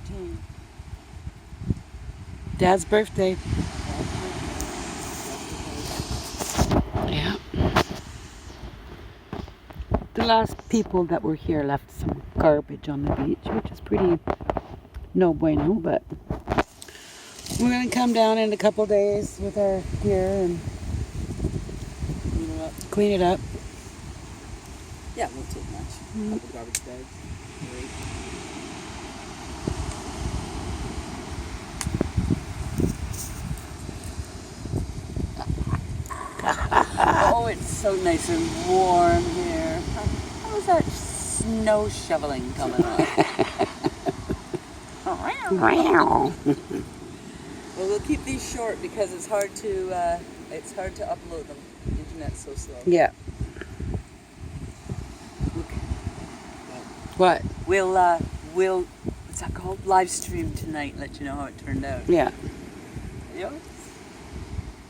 14. Dad's birthday. Yeah. The last people that were here left some garbage on the beach, which is pretty no bueno, but we're going to come down in a couple days with our gear and clean it up. Yeah, it won't take much. A couple garbage bags. Great. Oh, it's so nice and warm here. How's that snow shoveling coming on? Wow. Well, we'll keep these short because it's hard to upload them. The internet's so slow. Yeah. What? We'll what's that called? Live stream tonight. Let you know how it turned out. Yeah. You know?